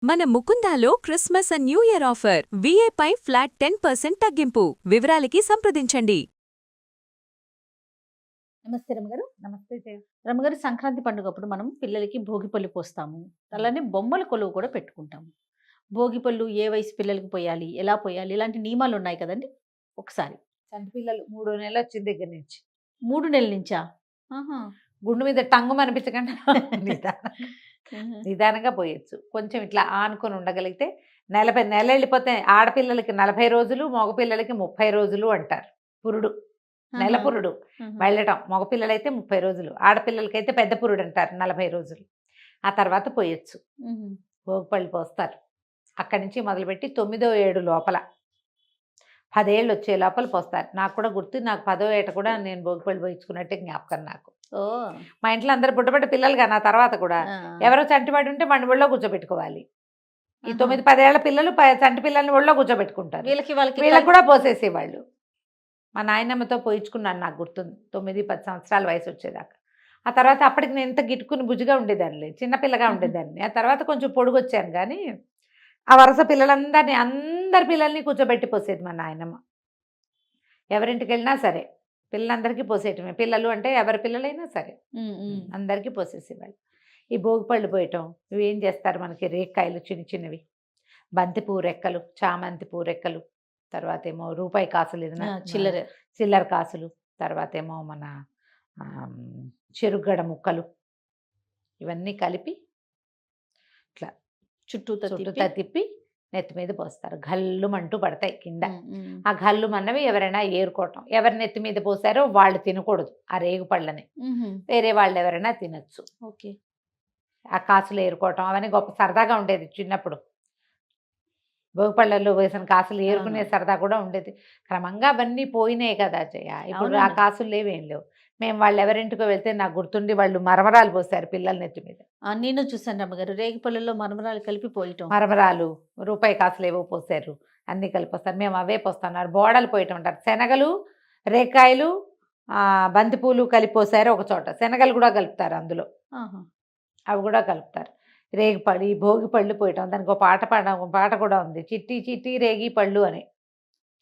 మన ముకుందాలో Christmas and new year offer విఏపై ఫ్లాట్ 10% తగ్గింపు. వివరాలకి సంప్రదించండి. నమస్తే రమగారు. నమస్తే జయ. రమగారు, సంక్రాంతి పండుగప్పుడు మనం పిల్లలకి భోగిపళ్ళు పోస్తాము, అలానే బొమ్మల కొలువు కూడా పెట్టుకుంటాము. భోగిపళ్ళు ఏ వయసు పిల్లలకి పోయాలి, ఎలా పోయాలి, ఇలాంటి నియమాలు ఉన్నాయి కదండి. ఒకసారి చంటి పిల్లలు 3 నెలలు వచ్చిన దగ్గర నుంచి 3 నెలల నుంచా? ఆహా. గుండు మీద టంగు అనిపించకుండా నిదానంగా పోయొచ్చు. కొంచెం ఇట్లా ఆనుకొని ఉండగలిగితే నెల వెళ్ళిపోతే ఆడపిల్లలకి 40 రోజులు, మగపిల్లలకి 30 రోజులు అంటారు. పురుడు, నెల పురుడు వెళ్ళటం. మగపిల్లలైతే 30 రోజులు, ఆడపిల్లలకైతే పెద్ద పురుడు అంటారు 40 రోజులు. ఆ తర్వాత పోయొచ్చు. భోగిపళ్ళు పోస్తారు. అక్కడి నుంచి మొదలుపెట్టి 9వ ఏడు లోపల 10 ఏళ్ళు వచ్చే లోపల పోస్తారు. నాకు కూడా గుర్తు, నాకు 10వ ఏట కూడా నేను భోగిపళ్ళు పోయించుకున్నట్టే జ్ఞాపకం నాకు. ఓ, మా ఇంట్లో అందరు బుడ్డబడ్డ పిల్లలుగా నా తర్వాత కూడా ఎవరో చంటివాడు ఉంటే వాడిని ఒళ్ళో కూర్చోబెట్టుకోవాలి. ఈ 9-10 ఏళ్ల పిల్లలు చంటి పిల్లల్ని ఒళ్ళో కూర్చోబెట్టుకుంటారు. వీళ్ళకి కూడా పోసేసేవాళ్ళు. మా నాయనమ్మతో పోయించుకున్నాను, నాకు గుర్తుంది. 9-10 సంవత్సరాల వయసు వచ్చేదాకా. ఆ తర్వాత అప్పటికి నేను ఇంత గిట్టుకుని బుజ్జిగా ఉండేదాన్ని, చిన్నపిల్లగా ఉండేదాన్ని. ఆ తర్వాత కొంచెం పొడుగు వచ్చాను, కానీ ఆ వరుస అందరి పిల్లల్ని కూర్చోబెట్టి పోసేది మా నాయనమ్మ. ఎవరింటికి వెళ్ళినా సరే పిల్లలందరికీ పోసేయటమే. పిల్లలు అంటే ఎవరి పిల్లలైనా సరే అందరికీ పోసేసేవాళ్ళు. ఈ భోగిపళ్ళు పోయటం, ఇవి ఏం చేస్తారు, మనకి రేక్కాయలు చిన్న చిన్నవి, బంతిపూ రెక్కలు, చామంతి పూ రెక్కలు, తర్వాత ఏమో రూపాయి కాసులు, ఏదైనా చిల్లర కాసులు, తర్వాత ఏమో మన చెరుగడ ముక్కలు, ఇవన్నీ కలిపి ఇట్లా చుట్టూ తిప్పి నెత్తి మీద పోస్తారు. గల్లుమంటూ పడతాయి కింద. ఆ గల్లుమన్నవి ఎవరైనా ఏరుకోవటం. ఎవరి నెత్తి మీద పోసారో వాళ్ళు తినకూడదు ఆ రేగు పళ్ళని, వేరే వాళ్ళు ఎవరైనా తినచ్చు. ఓకే. ఆ కాసులు ఏరుకోవటం అవన్నీ గొప్ప సరదాగా ఉండేది చిన్నప్పుడు. భోగిపళ్ళల్లో వేసిన కాసులు ఏరుకునే సరదా కూడా ఉండేది. క్రమంగా అవన్నీ పోయినాయి కదా జయ. ఇప్పుడు ఆ కాసులు లేవేం లేవు. మేము వాళ్ళు ఎవరింటికో వెళ్తే నాకు గుర్తుండి వాళ్ళు మరమరాలు పోసారు పిల్లల నెత్తి మీద. నేను చూసాను రమ్మగారు, రేగిపళ్ళలో మరమరాలు కలిపి పోయటం. మరమరాలు, రూపాయి కాసులు ఏవో పోసారు, అన్నీ కలిపి పోస్తారు. మేము అవే పోస్తున్నారు. బోడలు పోయటం అంటారు. శనగలు, రేకాయలు, బంతిపూలు కలిపి పోసారు ఒక చోట. శనగలు కూడా కలుపుతారు అందులో, అవి కూడా కలుపుతారు. రేగిపళ్ళు, ఈ భోగిపళ్ళు పోయటం. దానికి ఒక పాట కూడా ఉంది, చిట్టి చిట్టి రేగి పళ్ళు అని.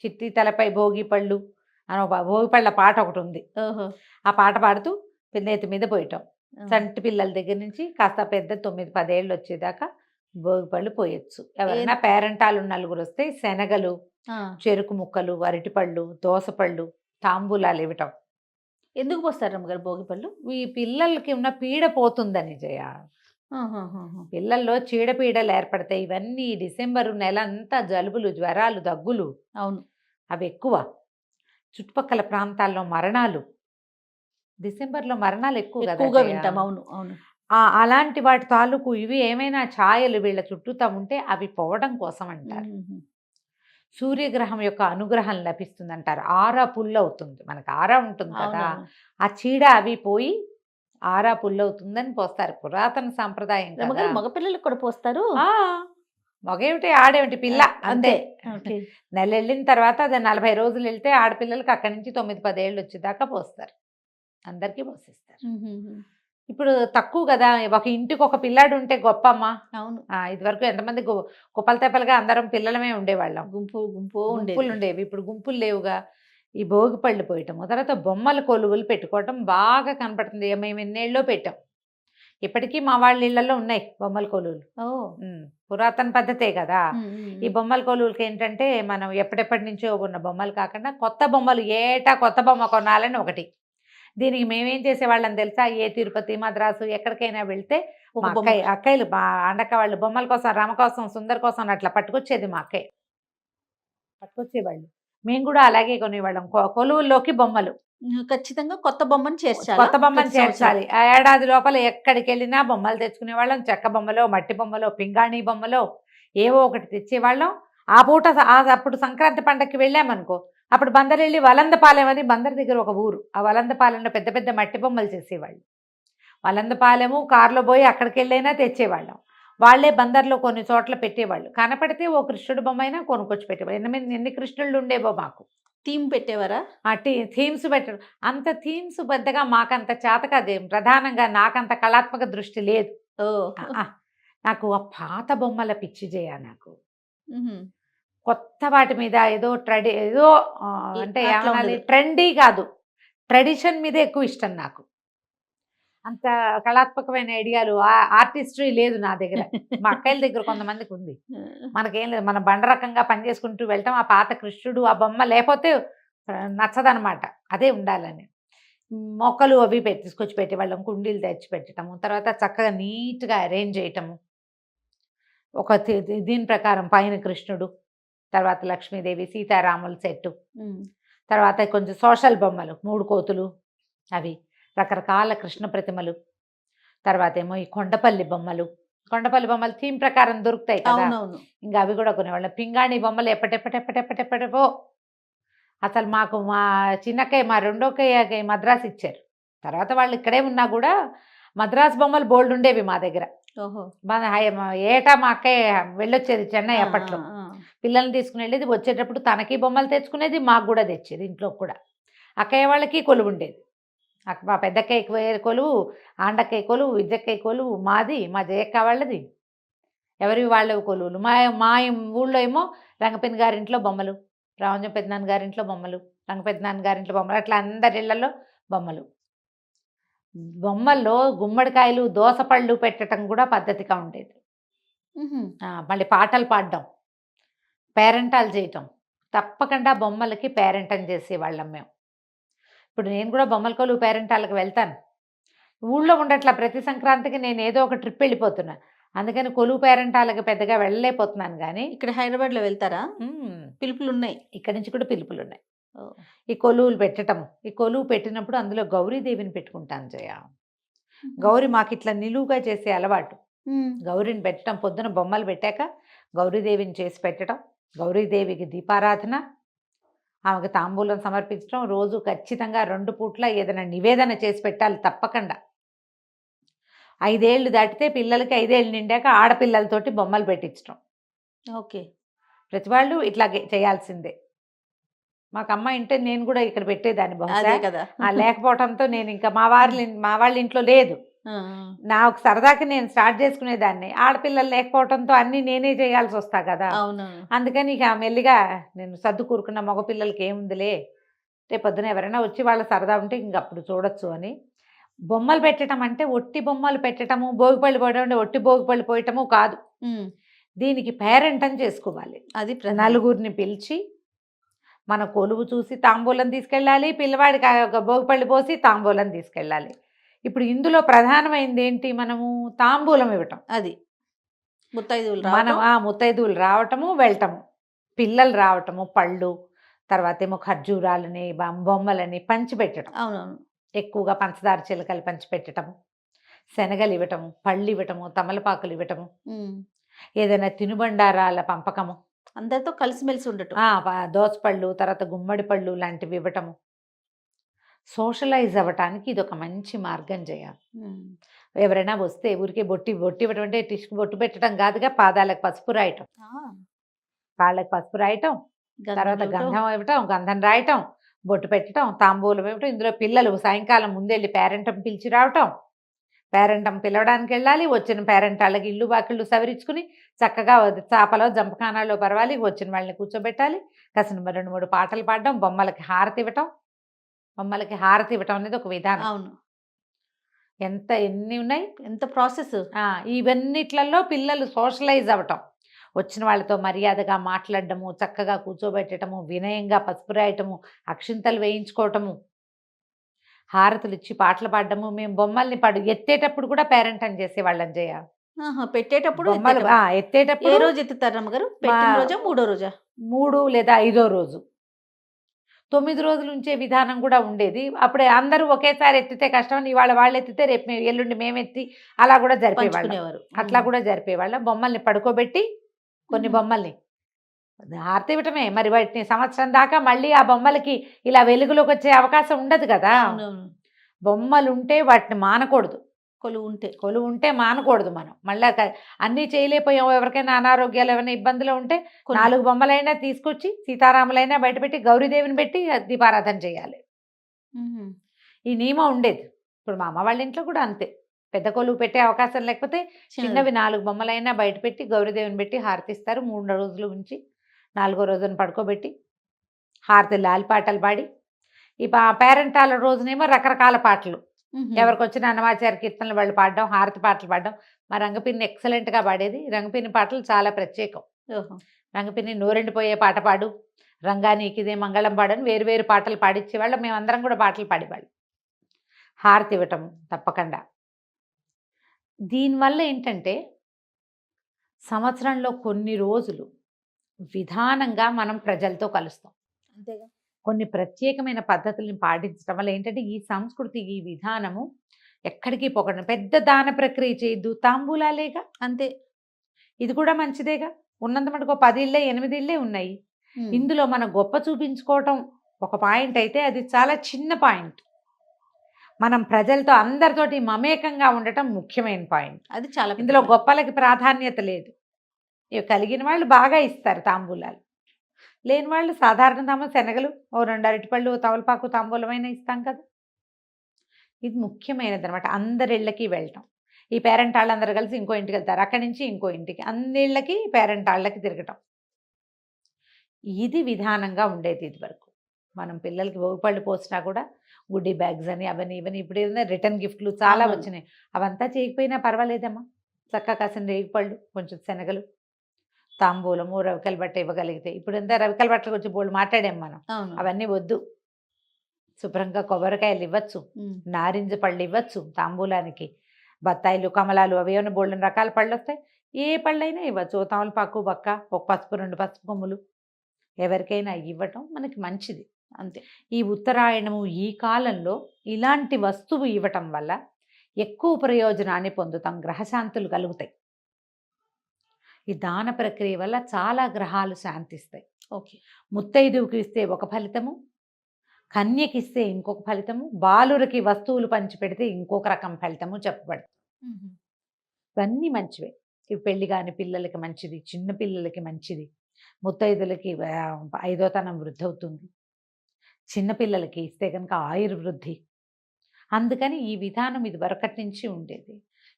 చిట్టి తలపై భోగి పళ్ళు అని ఒక భోగిపళ్ళ పాట ఒకటి ఉంది. ఆ పాట పాడుతూ నెత్తి మీద పోయటం. చంటి పిల్లల దగ్గర నుంచి కాస్త పెద్ద 9-10 ఏళ్ళు వచ్చేదాకా భోగిపళ్ళు పోయొచ్చు. ఎవరైనా పేరెంటాలు నలుగురు వస్తే శనగలు, చెరుకు ముక్కలు, అరటిపళ్ళు, దోసపళ్ళు, తాంబూలాలు ఇవ్వటం. ఎందుకు పోస్తారు రమ్మగారు భోగిపళ్ళు? ఈ పిల్లలకి ఉన్న పీడ పోతుందని జయ. పిల్లల్లో చీడపీడలు ఏర్పడతాయి. ఇవన్నీ డిసెంబరు నెల అంతా జలుబులు, జ్వరాలు, దగ్గులు. అవును, అవి ఎక్కువ. చుట్టుపక్కల ప్రాంతాల్లో మరణాలు, డిసెంబర్లో మరణాలు ఎక్కువగా వింటాం. అవును అవును. అలాంటి వాటి తాలూకు ఇవి ఏమైనా ఛాయలు వీళ్ళ చుట్టూతా ఉంటే అవి పోవడం కోసం అంటారు. సూర్యగ్రహం యొక్క అనుగ్రహం లభిస్తుంది అంటారు. ఆరా పుల్లవుతుంది, మనకు ఆరా ఉంటుంది కదా, ఆ చీడ అవి పోయి ఆరా పుల్లవుతుందని పోస్తారు. పురాతన సాంప్రదాయం. మగపిల్లలకు కూడా పోస్తారు. మగేమిటి ఆడేమిటి పిల్ల అంతే. నెల వెళ్ళిన తర్వాత అది 40 రోజులు వెళ్తే ఆడపిల్లలకి అక్కడి నుంచి 9-10 ఏళ్ళు వచ్చేదాకా పోస్తారు. అందరికీ పోసేస్తారు. ఇప్పుడు తక్కువ కదా, ఒక ఇంటికి ఒక పిల్లాడు ఉంటే గొప్ప అమ్మా. అవును. ఇదివరకు ఎంతమంది కుప్పలు తెప్పలుగా అందరం పిల్లలమే ఉండేవాళ్ళం. గుంపులు ఉండేవి. ఇప్పుడు గుంపులు లేవుగా. ఈ భోగిపళ్ళు పోయటము, తర్వాత బొమ్మల కొలువులు పెట్టుకోవటం బాగా కనపడుతుంది. మేము ఎన్నేళ్ళలో పెట్టాం. ఇప్పటికీ మా వాళ్ళ ఇళ్లలో ఉన్నాయి బొమ్మల కొలువులు. పురాతన పద్ధతే కదా. ఈ బొమ్మల కొలువులకి ఏంటంటే మనం ఎప్పటి నుంచో ఉన్న బొమ్మలు కాకుండా కొత్త బొమ్మలు, ఏటా కొత్త బొమ్మ కొనాలని ఒకటి. దీనికి మేమేం చేసేవాళ్ళని తెలుసా, ఏ తిరుపతి, మద్రాసు ఎక్కడికైనా వెళ్తే అక్కయ్యలు అండక్క వాళ్ళు బొమ్మల కోసం, రామ కోసం, సుందర్ కోసం అట్లా పట్టుకొచ్చేది. మా అక్కయ్య పట్టుకొచ్చేవాళ్ళు. మేము కూడా అలాగే కొనేవాళ్ళం. కొలువుల్లోకి బొమ్మలు ఖచ్చితంగా కొత్త బొమ్మను చేర్చాలి. కొత్త బొమ్మను చేర్చాలి. ఆ ఏడాది లోపల ఎక్కడికి వెళ్ళినా బొమ్మలు తెచ్చుకునేవాళ్ళం. చెక్క బొమ్మలో, మట్టి బొమ్మలో, పింగాణి బొమ్మలో ఏవో ఒకటి తెచ్చేవాళ్ళం. ఆ పూట అప్పుడు సంక్రాంతి పండగకి వెళ్ళామనుకో, అప్పుడు బందరు వెళ్ళి వలందపాలెం అని, బందర్ దగ్గర ఒక ఊరు, ఆ వలందపాలెంలో పెద్ద పెద్ద మట్టి బొమ్మలు చేసేవాళ్ళు. వలందపాలెము కారులో పోయి అక్కడికి వెళ్ళైనా తెచ్చేవాళ్ళం. వాళ్లే బందర్లో కొన్ని చోట్ల పెట్టేవాళ్ళు. కనపడితే ఓ కృష్ణుడి బొమ్మ అయినా కొనుక్కొచ్చి పెట్టేవాళ్ళు. ఎన్ని కృష్ణుళ్ళు ఉండేవో మాకు. థీమ్ పెట్టేవారా? థీమ్స్ పెట్టడం అంత థీమ్స్ పెద్దగా మాకంత చేతకాదు. ప్రధానంగా నాకంత కళాత్మక దృష్టి లేదు. నాకు ఆ పాత బొమ్మల పిచ్చి జయ నాకు. మ్హూ. కొత్త వాటి మీద ఏదో ఏదో అంటే అట్లా ఏమనాలి, ఉండదు. ట్రెండీ కాదు, ట్రెడిషన్ మీద ఎక్కువ ఇష్టం నాకు. అంత కళాత్మకమైన ఐడియాలు ఆర్టిస్ట్రీ లేదు నా దగ్గర. మా అక్కయ్యల దగ్గర కొంతమందికి ఉంది, మనకేం లేదు. మనం బండ రకంగా పనిచేసుకుంటూ వెళ్తాం. ఆ పాత కృష్ణుడు ఆ బొమ్మ లేకపోతే నచ్చదనమాట, అదే ఉండాలని. మొక్కలు అవి తీసుకొచ్చి పెట్టేవాళ్ళం, కుండీలు తెచ్చి పెట్టడము, తర్వాత చక్కగా నీట్గా అరేంజ్ చేయటము. ఒక దీని ప్రకారం పైన కృష్ణుడు, తర్వాత లక్ష్మీదేవి, సీతారాముల సెట్టు, మ్. తర్వాత కొంచెం సోషల్ బొమ్మలు, 3 కోతులు, అవి రకరకాల కృష్ణ ప్రతిమలు, తర్వాత ఏమో ఈ కొండపల్లి బొమ్మలు. కొండపల్లి బొమ్మలు థీమ్ ప్రకారం దొరుకుతాయి కదా, అవునవును. ఇంకా అవి కూడా కొనేవాళ్ళం. పింగాణి బొమ్మలు ఎప్పటెప్పటెప్పటెప్పటెప్పటెప్పో. అసలు మాకు మా చిన్నక్కయ్య, మా రెండోక్కయ్య మద్రాసు ఇచ్చారు. తర్వాత వాళ్ళు ఇక్కడే ఉన్నా కూడా మద్రాసు బొమ్మలు బోల్డ్ ఉండేవి మా దగ్గర. ఓహో. ఏటా మా అక్కయ్య వెళ్ళొచ్చేది చెన్నై అప్పట్లో. ఆ. పిల్లల్ని తీసుకుని వెళ్ళేది, వచ్చేటప్పుడు తనకి బొమ్మలు తెచ్చుకునేది, మాకు కూడా తెచ్చేది. ఇంట్లో కూడా అక్కయ్య వాళ్ళకి కొలువు ఉండేది. మా పెద్దక్కయ్యకి వేరే కొలువు, ఆండక్కయ్య కొలువు, విద్యక్కయ్య కొలువు, మాది, మా జయక్క వాళ్ళది, ఎవరి వాళ్ళవి కొలువులు. మా ఊళ్ళో ఏమో రంగపెద్ద గారింట్లో బొమ్మలు, రామంజం పెద్దనాన్న గారింట్లో బొమ్మలు, రంగపెద్దనాన్న గారింట్లో బొమ్మలు, అట్లా అందరి ఇళ్లలో బొమ్మలు. బొమ్మల్లో గుమ్మడికాయలు, దోసపళ్ళు పెట్టడం కూడా పద్ధతిగా ఉండేది. మ్హూ. మళ్ళీ పాటలు పాడడం, పేరెంటాలు చేయటం, తప్పకుండా బొమ్మలకి పేరెంటం చేసేవాళ్ళం మేము. ఇప్పుడు నేను కూడా బొమ్మల కొలువు పేరెంటాలకు వెళ్తాను. ఊళ్ళో ఉండట్లా, ప్రతి సంక్రాంతికి నేను ఏదో ఒక ట్రిప్ వెళ్ళిపోతున్నా, అందుకని కొలువు పేరెంటాలకు పెద్దగా వెళ్ళలేకపోతున్నాను. కానీ ఇక్కడ హైదరాబాద్ లో వెళ్తారా? పిలుపులు ఉన్నాయి. ఇక్కడి నుంచి కూడా పిలుపులు ఉన్నాయి. ఈ కొలువులు పెట్టటం, ఈ కొలువు పెట్టినప్పుడు అందులో గౌరీదేవిని పెట్టుకుంటాను జయ. గౌరీ మాకు ఇట్లా నిలువుగా చేసే అలవాటు. గౌరీని పెట్టడం, పొద్దున బొమ్మలు పెట్టాక గౌరీదేవిని చేసి పెట్టడం, గౌరీదేవికి దీపారాధన, ఆమెకు తాంబూలం సమర్పించడం, రోజు ఖచ్చితంగా 2 పూట్ల ఏదైనా నివేదన చేసి పెట్టాలి తప్పకుండా. 5 ఏళ్ళు దాటితే పిల్లలకి 5 ఏళ్ళు నిండాక ఆడపిల్లలతోటి బొమ్మలు పెట్టించడం. ఓకే. ప్రతి వాళ్ళు ఇట్లాగే చేయాల్సిందే. మాకు అమ్మ ఇంటే నేను కూడా ఇక్కడ పెట్టేదాన్ని బహుశా. అదే కదా. లేకపోవడంతో నేను ఇంకా మా వాళ్ళ ఇంట్లో లేదు. నాకు సరదాకి నేను స్టార్ట్ చేసుకునేదాన్ని. ఆడపిల్లలు లేకపోవడంతో అన్నీ నేనే చేయాల్సి వస్తా కదా. అవును. అందుకని ఇక మెల్లిగా నేను సర్దు కూరుకున్న, మగపిల్లలకి ఏముందిలే, రేపు పొద్దున ఎవరైనా వచ్చి వాళ్ళ సరదా ఉంటే ఇంక అప్పుడు చూడొచ్చు అని. బొమ్మలు పెట్టడం అంటే ఒట్టి బొమ్మలు పెట్టడము, భోగిపళ్ళు పోయడం అంటే ఒట్టి భోగిపళ్ళు పోయటము కాదు. దీనికి పేరెంటం చేసుకోవాలి. అది నలుగురిని పిలిచి మన కొలువు చూసి తాంబూలం తీసుకెళ్ళాలి, పిల్లవాడికి భోగిపళ్ళు పోసి తాంబూలం తీసుకెళ్ళాలి. ఇప్పుడు ఇందులో ప్రధానమైనది ఏంటి, మనము తాంబూలం ఇవ్వటం. అది ముత్తైదువులు మనం ముత్తైదువులు రావటము, వెళ్ళటము, పిల్లలు రావటము, పళ్ళు, తర్వాత ఏమో ఖర్జూరాలని, బొమ్మలని పంచిపెట్టడం. అవునవును. ఎక్కువగా పంచదార చిలకలు పంచిపెట్టడము, శనగలు ఇవ్వటము, పళ్ళు ఇవ్వటము, తమలపాకులు ఇవ్వటము, ఏదైనా తినుబండారాల పంపకము, అందరితో కలిసిమెలిసి ఉండటం, దోసపళ్ళు, తర్వాత గుమ్మడి పళ్ళు లాంటివి ఇవ్వటము. సోషలైజ్ అవ్వటానికి ఇది ఒక మంచి మార్గం చేయాలి. ఎవరైనా వస్తే ఊరికే బొట్టి ఇవ్వటం అంటే టిష్కి బొట్టు పెట్టడం కాదుగా, పాదాలకు పసుపు రాయటం, కాళ్ళకి పసుపు రాయటం, తర్వాత గంధం ఇవ్వటం, గంధం రాయటం, బొట్టు పెట్టడం, తాంబూలం ఇవ్వటం. ఇందులో పిల్లలు సాయంకాలం ముందెళ్ళి పేరెంటం పిలిచి రావటం, పేరెంటం పిలవడానికి వెళ్ళాలి, వచ్చిన పేరెంటాళ్ళకి ఇల్లు వాకిళ్ళు సవరించుకుని చక్కగా చాపలో జంపకానాల్లో పరవాలి, వచ్చిన వాళ్ళని కూర్చోబెట్టాలి, కాసిన 2-3 పాటలు పాడడం, బొమ్మలకి హారతి ఇవ్వటం. బొమ్మలకి హారతి ఇవ్వటం అనేది ఒక విధానం. అవును. ఎన్ని ఉన్నాయి, ఎంత ప్రాసెస్. ఇవన్నిట్లలో పిల్లలు సోషలైజ్ అవ్వటం, వచ్చిన వాళ్ళతో మర్యాదగా మాట్లాడటము, చక్కగా కూర్చోబెట్టడము, వినయంగా పసుపు రాయటము, అక్షింతలు వేయించుకోవటము, హారతులు ఇచ్చి పాటలు పాడడము. మేము బొమ్మల్ని ఎత్తేటప్పుడు కూడా పేరెంటం చేసేవాళ్ళం జయ. పెట్టేటప్పుడు బొమ్మలు ఎత్తేటప్పుడు ఏ రోజు ఎత్తుతారు అమ్మగారు? పెట్టిన రోజా, 3వ రోజా? 3 లేదా 5వ రోజు. 9 రోజులు ఉంచే విధానం కూడా ఉండేది. అప్పుడే అందరూ ఒకేసారి ఎత్తితే కష్టం, ఇవాళ వాళ్ళు ఎత్తితే రేపు ఎల్లుండి మేమెత్తి అలా కూడా జరిపేవాళ్ళం. అట్లా కూడా జరిపేవాళ్ళం. బొమ్మల్ని పడుకోబెట్టి కొన్ని బొమ్మల్ని హారతి ఇవ్వటమే. మరి వాటిని సంవత్సరం దాకా మళ్ళీ ఆ బొమ్మలకి ఇలా వెలుగులోకి వచ్చే అవకాశం ఉండదు కదా. బొమ్మలు ఉంటే వాటిని మానకూడదు, కొలువు ఉంటే మానకూడదు. మనం మళ్ళీ అన్నీ చేయలేకపోయాం, ఎవరికైనా అనారోగ్యాలు ఏమైనా ఇబ్బందులు ఉంటే 4 బొమ్మలైనా తీసుకొచ్చి సీతారాములైనా బయటపెట్టి గౌరీదేవిని పెట్టి దీపారాధన చేయాలి. ఈ నియమం ఉండేది. ఇప్పుడు మా అమ్మ వాళ్ళ ఇంట్లో కూడా అంతే. పెద్ద కొలువు పెట్టే అవకాశం లేకపోతే చిన్నవి 4 బొమ్మలైనా బయట పెట్టి గౌరీదేవిని పెట్టి హారతిస్తారు. 3 రోజులు ఉంచి 4వ రోజున పడుకోబెట్టి హారతి లాలిపాటలు పాడి ఈ పేరెంటాల రోజునేమో రకరకాల పాటలు ఎవరికి వచ్చిన అన్నమాచార్య కీర్తనలు వాళ్ళు పాడడం, హారతి పాటలు పాడడం. మా రంగపిన్ని ఎక్సలెంట్గా పాడేది. రంగపిన్ని పాటలు చాలా ప్రత్యేకం. రంగపిన్ని నోరెండిపోయే పాట పాడు, రంగా నీకిదే మంగళం పాడని వేరు వేరు పాటలు పాడించేవాళ్ళం. మేమందరం కూడా పాటలు పాడేవాళ్ళం. హారతి ఇవ్వటం తప్పకుండా. దీనివల్ల ఏంటంటే సంవత్సరంలో కొన్ని రోజులు విధానంగా మనం ప్రజలతో కలుస్తాం. అంతేగా. కొన్ని ప్రత్యేకమైన పద్ధతుల్ని పాటించడం వల్ల ఏంటంటే ఈ సంస్కృతి, ఈ విధానము ఎక్కడికి పోకుండా. పెద్ద దాన ప్రక్రియ చేయొద్దు, తాంబూలాలేగా, అంతే. ఇది కూడా మంచిదేగా. ఉన్నంత మటుకు 10 ఇళ్ళే 8 ఇళ్ళే ఉన్నాయి. ఇందులో మన గొప్ప చూపించుకోవటం ఒక పాయింట్ అయితే అది చాలా చిన్న పాయింట్. మనం ప్రజలతో అందరితోటి మమేకంగా ఉండటం ముఖ్యమైన పాయింట్. అది చాలా పెద్ద ఇందులో point. గొప్పలకి ప్రాధాన్యత లేదు. ఇవి కలిగిన వాళ్ళు బాగా ఇస్తారు తాంబూలాలు. లేని వాళ్ళు సాధారణ శనగలు, ఓ 2 అరటిపళ్ళు, తవలపాకు తాంబూలమైన ఇస్తాం కదా. ఇది ముఖ్యమైనది అనమాట. అందరి ఇళ్ళకి వెళ్ళటం. ఈ పేరెంట్ వాళ్ళందరూ కలిసి ఇంకో ఇంటికి వెళ్తారు, అక్కడి నుంచి ఇంకో ఇంటికి, అన్ని ఇళ్ళకి పేరెంట్ వాళ్ళకి తిరగటం. ఇది విధానంగా ఉండేది ఇది వరకు. మనం పిల్లలకి భోగిపళ్ళు పోసినా కూడా గుడ్డీ బ్యాగ్స్ అని అవని ఇవని, ఇప్పుడు ఏదైనా రిటర్న్ గిఫ్ట్లు చాలా అవును. వచ్చినాయి. అవంతా చేయకపోయినా పర్వాలేదమ్మా. చక్కగా కాసిన రేగిపళ్ళు, కొంచెం శనగలు, తాంబూలము, రవికల బట్ట ఇవ్వగలిగితే. ఇప్పుడు ఎంత రవికల బట్టలకు వచ్చి బోళ్ళు మాట్లాడాం మనం. అవును. అవన్నీ వద్దు. శుభ్రంగా కొబ్బరికాయలు ఇవ్వచ్చు, నారింజ పళ్ళు ఇవ్వచ్చు తాంబూలానికి. బత్తాయిలు, కమలాలు, అవి ఏమైనా బోళ్ళని రకాల పళ్ళు వస్తాయి. ఏ పళ్ళైనా ఇవ్వచ్చు. ఓ తమలపాకు, బక్క, ఒక పసుపు, 2 పసుపు కొమ్ములు ఎవరికైనా ఇవ్వటం మనకి మంచిది. అంతే. ఈ ఉత్తరాయణము ఈ కాలంలో ఇలాంటి వస్తువు ఇవ్వటం వల్ల ఎక్కువ ప్రయోజనాన్ని పొందుతాం. గ్రహశాంతులు కలుగుతాయి. ఈ దాన ప్రక్రియ వల్ల చాలా గ్రహాలు శాంతిస్తాయి. ఓకే. ముత్తైదువుకి ఇస్తే ఒక ఫలితము, కన్యకి ఇస్తే ఇంకొక ఫలితము, బాలురికి వస్తువులు పంచిపెడితే ఇంకొక రకం ఫలితము చెప్పబడుతుంది. ఇవన్నీ మంచివే. ఇవి పెళ్లి కాని పిల్లలకి మంచిది, చిన్న పిల్లలకి మంచిది. ముత్తైదులకి 5వ తనం వృద్ధి అవుతుంది. చిన్నపిల్లలకి ఇస్తే కనుక ఆయుర్వృద్ధి. అందుకని ఈ విధానం ఇది వరకటి నుంచి ఉండేది.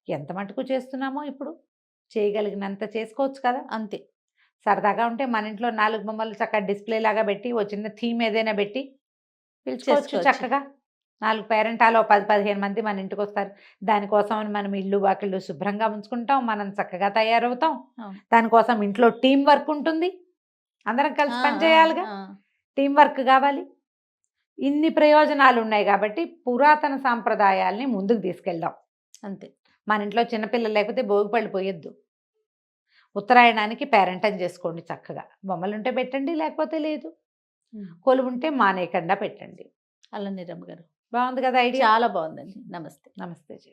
ఎంత మటుకు చేస్తున్నామో ఇప్పుడు చేయగలిగినంత చేసుకోవచ్చు కదా. అంతే. సరదాగా ఉంటే మన ఇంట్లో 4 బొమ్మలు చక్కగా డిస్ప్లే లాగా పెట్టి, ఓ చిన్న థీమ్ ఏదైనా పెట్టి పిలుచుకోవచ్చు చేసుకోవచ్చు. చక్కగా. 4 పేరెంటాలో 10-15 మంది మన ఇంటికి వస్తారు. దానికోసం మనం ఇల్లు వాకిళ్ళు శుభ్రంగా ఉంచుకుంటాం, మనం చక్కగా తయారవుతాం. అవును. దానికోసం ఇంట్లో టీం వర్క్ ఉంటుంది. అందరం కలిసి పని చేయాలిగా. టీం వర్క్ కావాలి. ఇన్ని ప్రయోజనాలు ఉన్నాయి కాబట్టి పురాతన సాంప్రదాయాల్ని ముందుకు తీసుకెళ్దాం. అంతే. మన ఇంట్లో చిన్నపిల్లలు లేకపోతే భోగిపళ్ళు పోయొద్దు. ఉత్తరాయణానికి పేరెంటం చేసుకోండి చక్కగా. బొమ్మలుంటే పెట్టండి, లేకపోతే లేదు. కొలువుంటే మానేయకుండా పెట్టండి. అలా నిరమ్మ గారు బాగుంది కదా ఐడియా. చాలా బాగుందండి. నమస్తే. నమస్తే జీ.